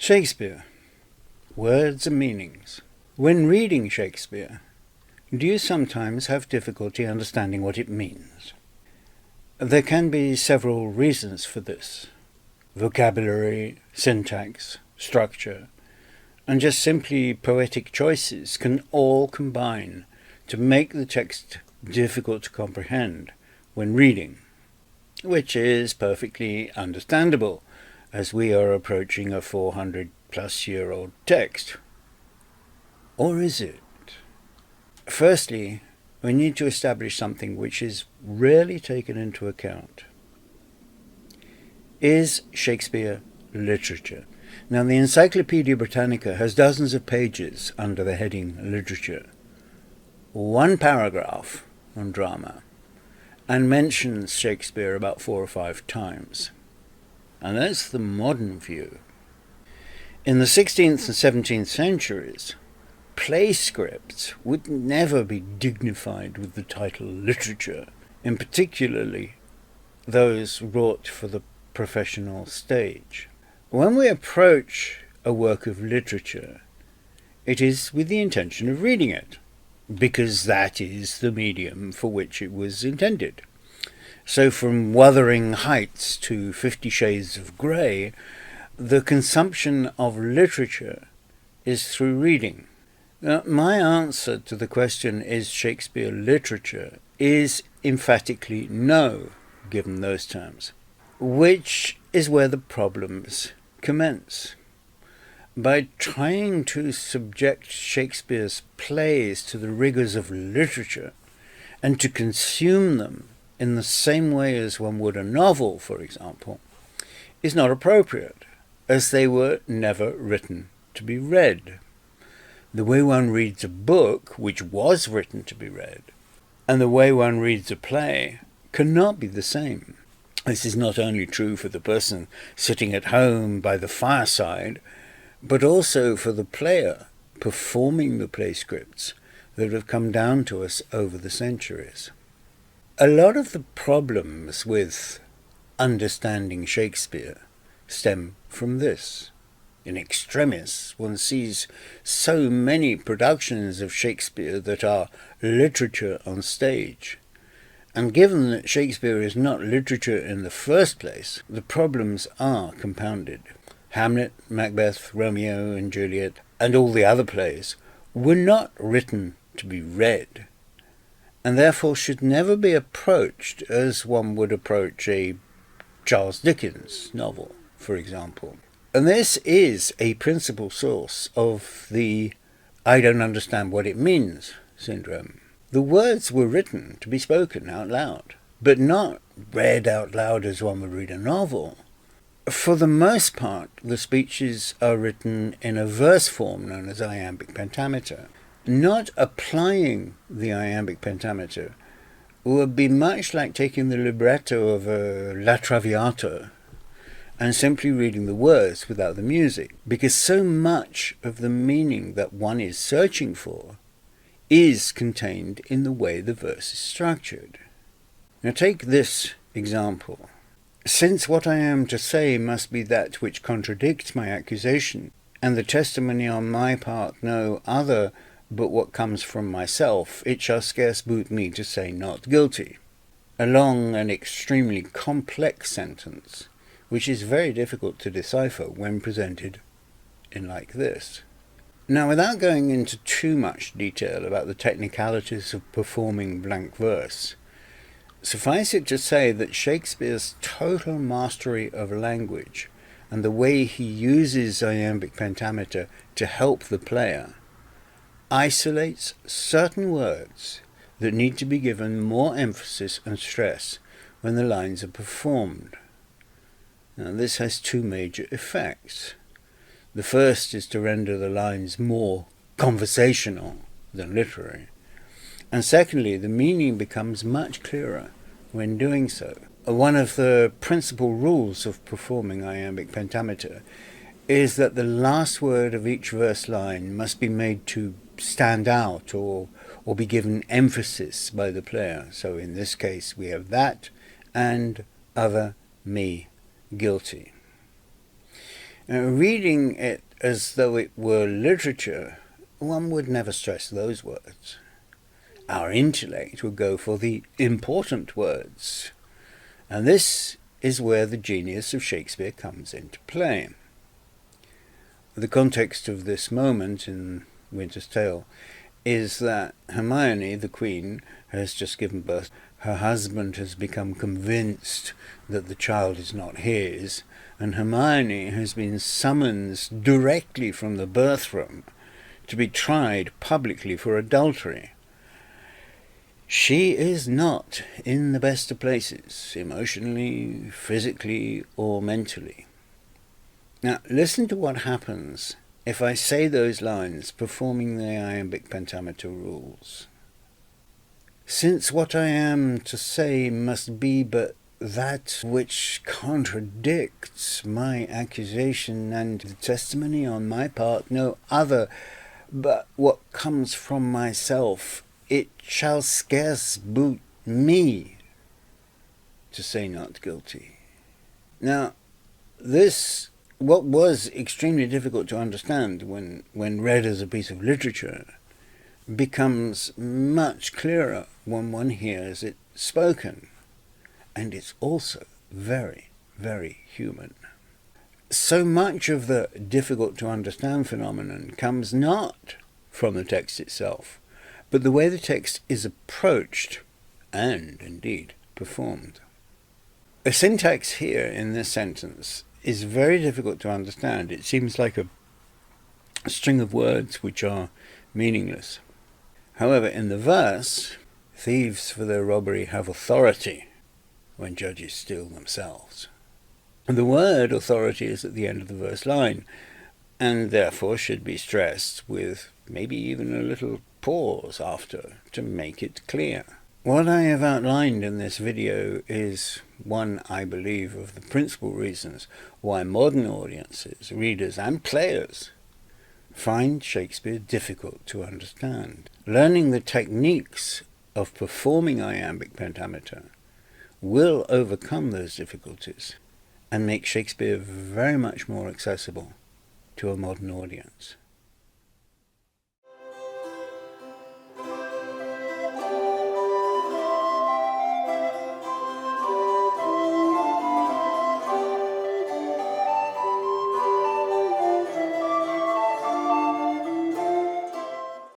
Shakespeare. Words and meanings. When reading Shakespeare, do you sometimes have difficulty understanding what it means? There can be several reasons for this. Vocabulary, syntax, structure, and just simply poetic choices can all combine to make the text difficult to comprehend when reading, which is perfectly understandable as we are approaching a 400-plus-year-old text. Or is it? Firstly, we need to establish something which is rarely taken into account. Is Shakespeare literature? Now, the Encyclopaedia Britannica has dozens of pages under the heading Literature, one paragraph on drama, and mentions Shakespeare about 4 or 5 times. And that's the modern view. In the 16th and 17th centuries, play scripts would never be dignified with the title literature, in particularly those wrought for the professional stage. When we approach a work of literature, it is with the intention of reading it, because that is the medium for which it was intended. So from Wuthering Heights to 50 Shades of Grey, the consumption of literature is through reading. Now, my answer to the question, is Shakespeare literature, is emphatically no, given those terms, which is where the problems commence. By trying to subject Shakespeare's plays to the rigors of literature and to consume them in the same way as one would a novel, for example, is not appropriate, as they were never written to be read. The way one reads a book, which was written to be read, and the way one reads a play cannot be the same. This is not only true for the person sitting at home by the fireside, but also for the player performing the play scripts that have come down to us over the centuries. A lot of the problems with understanding Shakespeare stem from this. In extremis, one sees so many productions of Shakespeare that are literature on stage. And given that Shakespeare is not literature in the first place, the problems are compounded. Hamlet, Macbeth, Romeo and Juliet, and all the other plays were not written to be read, and therefore should never be approached as one would approach a Charles Dickens novel, for example. And this is a principal source of the "I don't understand what it means" syndrome. The words were written to be spoken out loud, but not read out loud as one would read a novel. For the most part, the speeches are written in a verse form known as iambic pentameter. Not applying the iambic pentameter would be much like taking the libretto of a La Traviata and simply reading the words without the music, because so much of the meaning that one is searching for is contained in the way the verse is structured. Now take this example. Since what I am to say must be that which contradicts my accusation, and the testimony on my part no other but what comes from myself, it shall scarce boot me to say not guilty. A long and extremely complex sentence, which is very difficult to decipher when presented in like this. Now, without going into too much detail about the technicalities of performing blank verse, suffice it to say that Shakespeare's total mastery of language and the way he uses iambic pentameter to help the player isolates certain words that need to be given more emphasis and stress when the lines are performed. Now, this has 2 major effects. The first is to render the lines more conversational than literary. And secondly, the meaning becomes much clearer when doing so. One of the principal rules of performing iambic pentameter is that the last word of each verse line must be made to stand out or be given emphasis by the player. So in this case we have that and other me guilty. Reading it as though it were literature, one would never stress those words. Our intellect would go for the important words. And this is where the genius of Shakespeare comes into play. The context of this moment in Winter's Tale is that Hermione, the Queen, has just given birth. Her husband has become convinced that the child is not his, and Hermione has been summoned directly from the birth room to be tried publicly for adultery. She is not in the best of places, emotionally, physically, or mentally. Now, listen to what happens if I say those lines performing the iambic pentameter rules. Since what I am to say must be but that which contradicts my accusation, and the testimony on my part no other but what comes from myself, it shall scarce boot me to say not guilty. Now, this, what was extremely difficult to understand when read as a piece of literature, becomes much clearer when one hears it spoken. And it's also very, very human. So much of the difficult to understand phenomenon comes not from the text itself, but the way the text is approached and, indeed, performed. A syntax here in this sentence is very difficult to understand. It seems like a string of words which are meaningless. However, in the verse, thieves for their robbery have authority when judges steal themselves. And the word authority is at the end of the verse line, and therefore should be stressed with maybe even a little pause after to make it clear. What I have outlined in this video is one, I believe, of the principal reasons why modern audiences, readers and players find Shakespeare difficult to understand. Learning the techniques of performing iambic pentameter will overcome those difficulties and make Shakespeare very much more accessible to a modern audience.